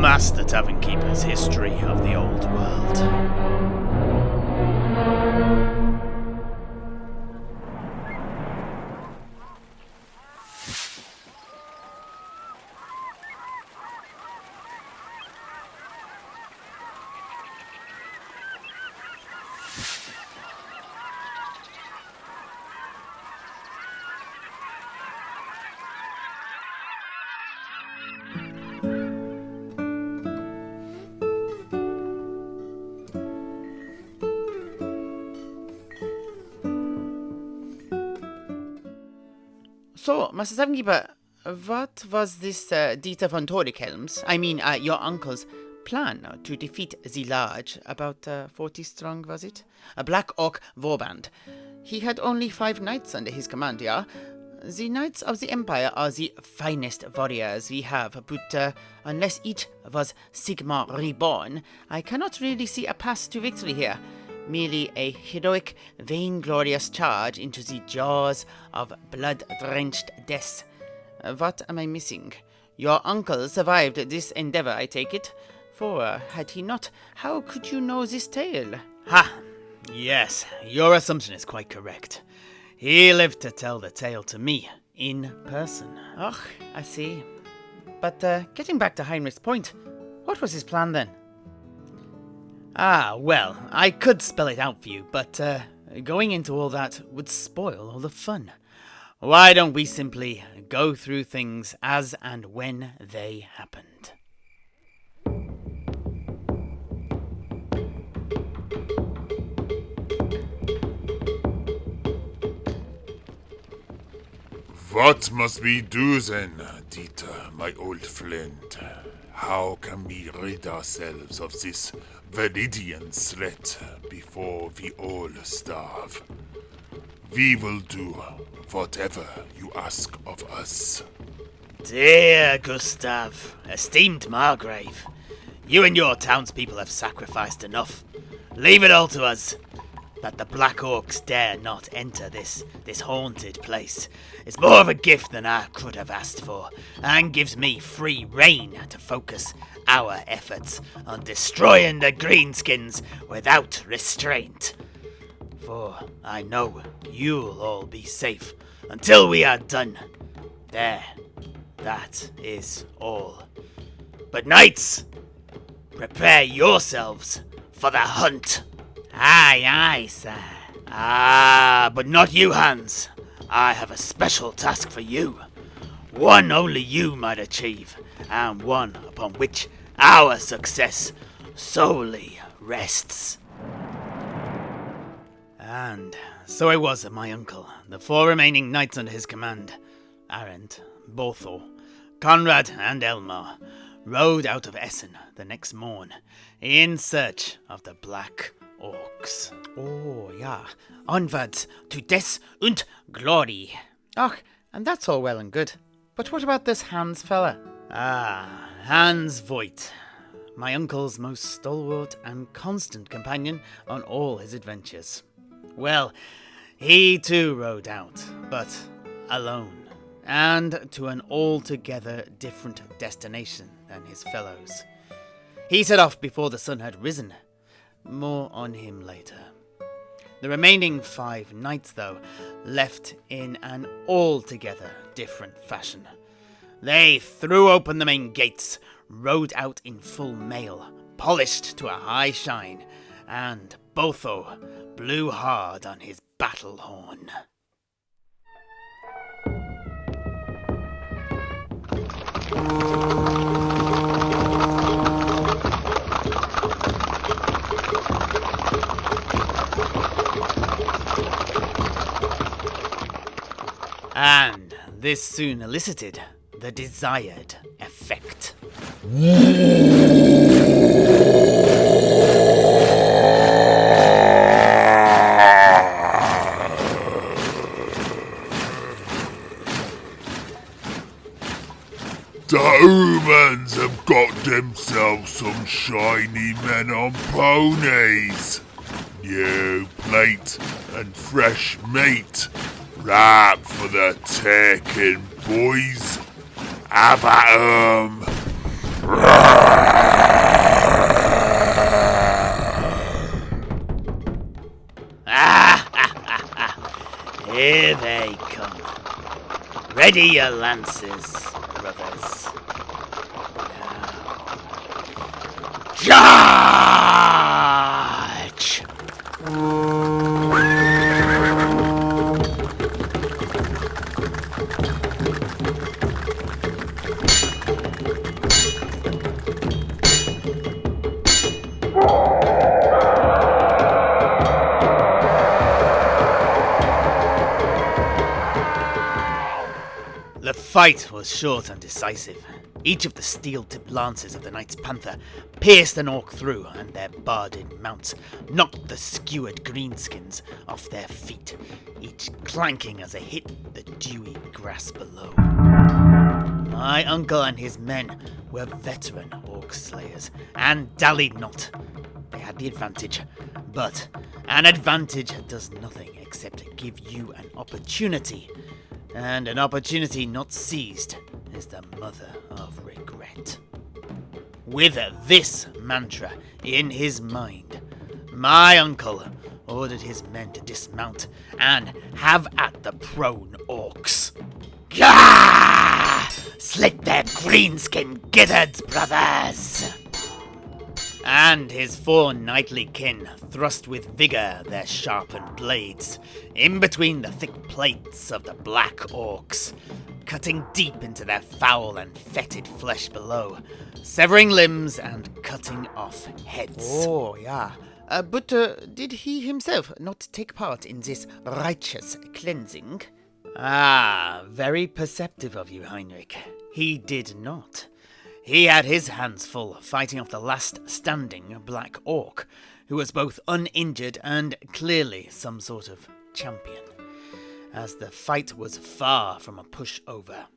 Master Tavern Keeper's History of the Old World. So, Master Tavern Keeper, what was this Dieter von Torikhelm's, your uncle's, plan to defeat the large, about 40 strong, was it? A Black Orc warband. He had only 5 knights under his command, yeah? The Knights of the Empire are the finest warriors we have, but unless each was Sigmar reborn, I cannot really see a path to victory here. Merely a heroic, vainglorious charge into the jaws of blood-drenched death. What am I missing? Your uncle survived this endeavor, I take it? For had he not, how could you know this tale? Ha! Yes, your assumption is quite correct. He lived to tell the tale to me, in person. Oh, I see. But getting back to Heinrich's point, what was his plan then? Well, I could spell it out for you, but going into all that would spoil all the fun. Why don't we simply go through things as and when they happened? What must we do then, Dieter, my old friend? How can we rid ourselves of this Viridian threat before we all starve? We will do whatever you ask of us. Dear Gustav, esteemed Margrave, you and your townspeople have sacrificed enough. Leave it all to us. That the Black Orcs dare not enter this haunted place is more of a gift than I could have asked for, and gives me free rein to focus our efforts on destroying the greenskins without restraint. For I know you'll all be safe until we are done. There, that is all. But knights, prepare yourselves for the hunt. Aye, sir. But not you, Hans. I have a special task for you. One only you might achieve, and one upon which our success solely rests. And so it was that my uncle, the 4 remaining knights under his command, Arent, Botho, Conrad, and Elmar, rode out of Essen the next morn in search of the Black Orcs. Oh, yeah. Onwards to death und glory. Och, and that's all well and good. But what about this Hans fella? Hans Voigt, my uncle's most stalwart and constant companion on all his adventures. Well, he too rode out, but alone, and to an altogether different destination than his fellows. He set off before the sun had risen. More on him later. The remaining 5 knights, though, left in an altogether different fashion. They threw open the main gates, rode out in full mail, polished to a high shine, and Botho blew hard on his battle horn. And this soon elicited the desired effect. The humans have got themselves some shiny men on ponies. New plate and fresh meat. Ripe for the taking, boys. Have at 'em. Ready your lances, brothers. Charge! The fight was short and decisive. Each of the steel-tipped lances of the Knight's Panther pierced an orc through, and their barded mounts knocked the skewered greenskins off their feet, each clanking as they hit the dewy grass below. My uncle and his men were veteran orc slayers, and dallied not. They had the advantage, but an advantage does nothing except give you an opportunity, and an opportunity not seized is the mother of regret. With this mantra in his mind, my uncle ordered his men to dismount and have at the prone orcs. Gah! Slit their greenskin gizzards, brothers! And his 4 knightly kin thrust with vigour their sharpened blades in between the thick plates of the Black Orcs, cutting deep into their foul and fetid flesh below, severing limbs and cutting off heads. Oh, yeah. But did he himself not take part in this righteous cleansing? Ah, very perceptive of you, Heinrich. He did not. He had his hands full fighting off the last standing Black Orc, who was both uninjured and clearly some sort of champion, as the fight was far from a pushover.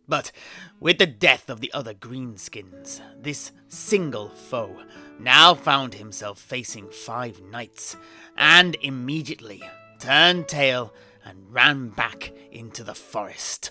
But with the death of the other greenskins, this single foe now found himself facing 5 knights, and immediately turned tail and ran back into the forest.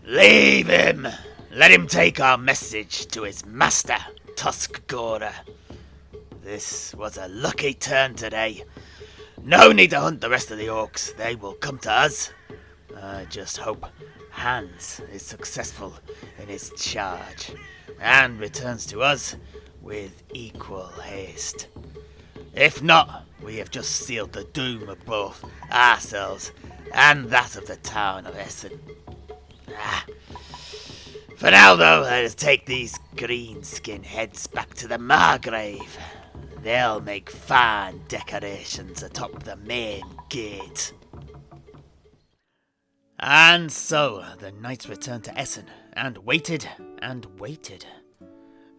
Leave him! Let him take our message to his master, Tuskgorer. This was a lucky turn today. No need to hunt the rest of the orcs. They will come to us. I just hope Hans is successful in his charge and returns to us with equal haste. If not, we have just sealed the doom of both ourselves and that of the town of Essen. For now, though, let us take these greenskin heads back to the Margrave. They'll make fine decorations atop the main gate. And so the knights returned to Essen, and waited and waited.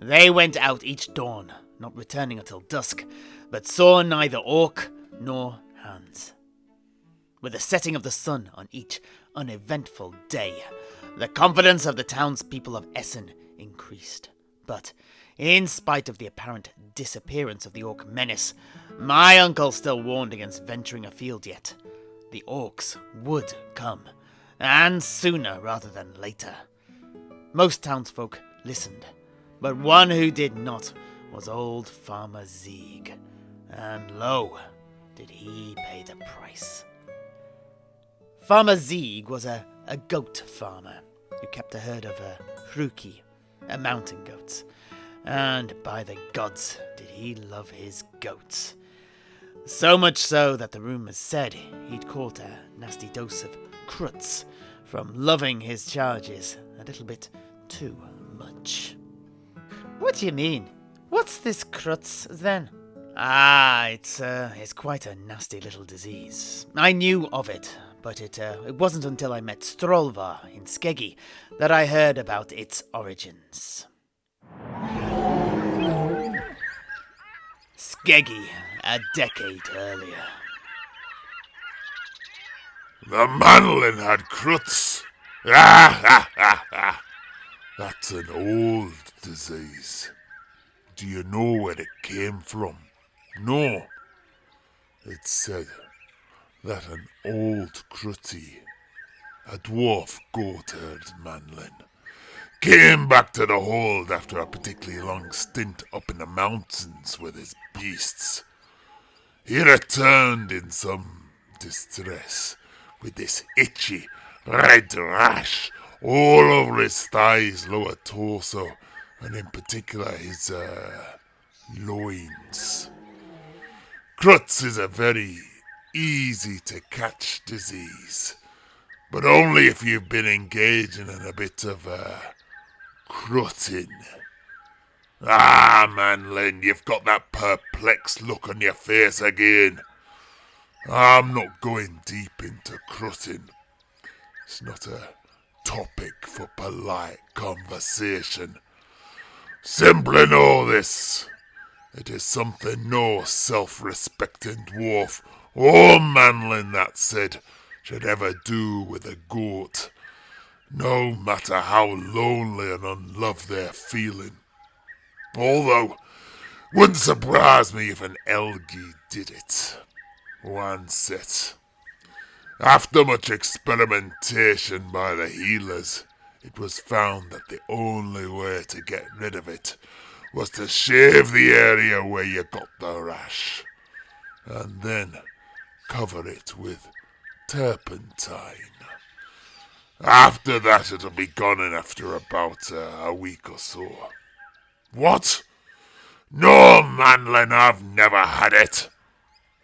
They went out each dawn, not returning until dusk, but saw neither orc nor Hans. With the setting of the sun on each uneventful day, the confidence of the townspeople of Essen increased. But, in spite of the apparent disappearance of the orc menace, my uncle still warned against venturing afield yet. The orcs would come, and sooner rather than later. Most townsfolk listened, but one who did not was old Farmer Zieg, and lo, did he pay the price. Farmer Zieg was a goat farmer who kept a herd of hruki, mountain goats, and by the gods did he love his goats. So much so that the rumours said he'd caught a nasty dose of crutz from loving his charges a little bit too much. What do you mean? What's this crutz, then? It's quite a nasty little disease. I knew of it, but it wasn't until I met Strolvar in Skeggi that I heard about its origins. Skeggi, a decade earlier. The Manlin had crutz. Ah. That's an old disease. Do you know where it came from? No. It's said that an old crutty, a dwarf goat-herd Manlin, came back to the hold after a particularly long stint up in the mountains with his beasts. He returned in some distress with this itchy red rash all over his thighs, lower torso, and in particular his loins. Crutz is a very easy to catch disease, but only if you've been engaging in a bit of crutting. Ah, Manlin, you've got that perplexed look on your face again. I'm not going deep into crutting. It's not a topic for polite conversation. Simply know this. It is something no self-respecting dwarf, or Manlin that said, should ever do with a goat, no matter how lonely and unloved they're feeling. Although, wouldn't surprise me if an Elgie did it. One set. After much experimentation by the healers, it was found that the only way to get rid of it was to shave the area where you got the rash, and then cover it with turpentine. After that, it'll be gone in after about a week or so. What? No, Manlin, I've never had it.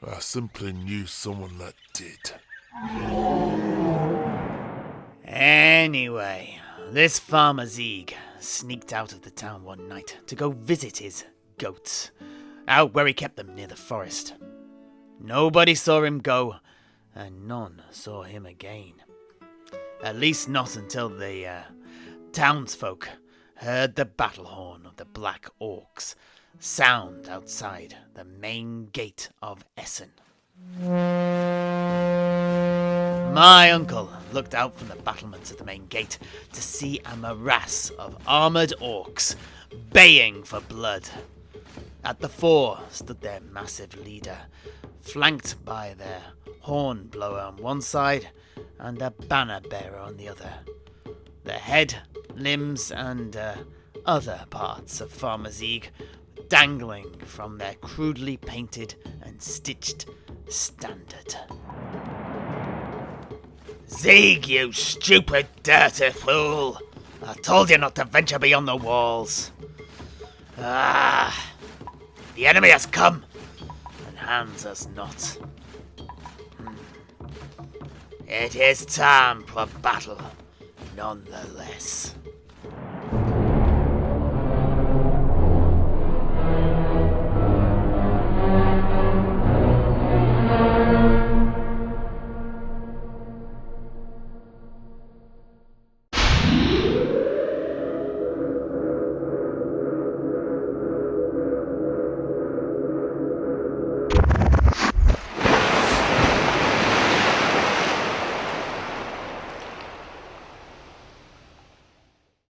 I simply knew someone that did. Anyway, this farmer Zieg sneaked out of the town one night to go visit his goats, out where he kept them near the forest. Nobody saw him go, and none saw him again. At least not until the townsfolk heard the battle horn of the Black Orcs sound outside the main gate of Essen. My uncle looked out from the battlements of the main gate to see a morass of armoured orcs baying for blood. At the fore stood their massive leader, flanked by their horn blower on one side and a banner bearer on the other. The head, limbs, and other parts of Farmer Zieg dangling from their crudely painted and stitched standard. "Zieg, you stupid, dirty fool! I told you not to venture beyond the walls. The enemy has come, and Hans has not. It is time for battle, nonetheless."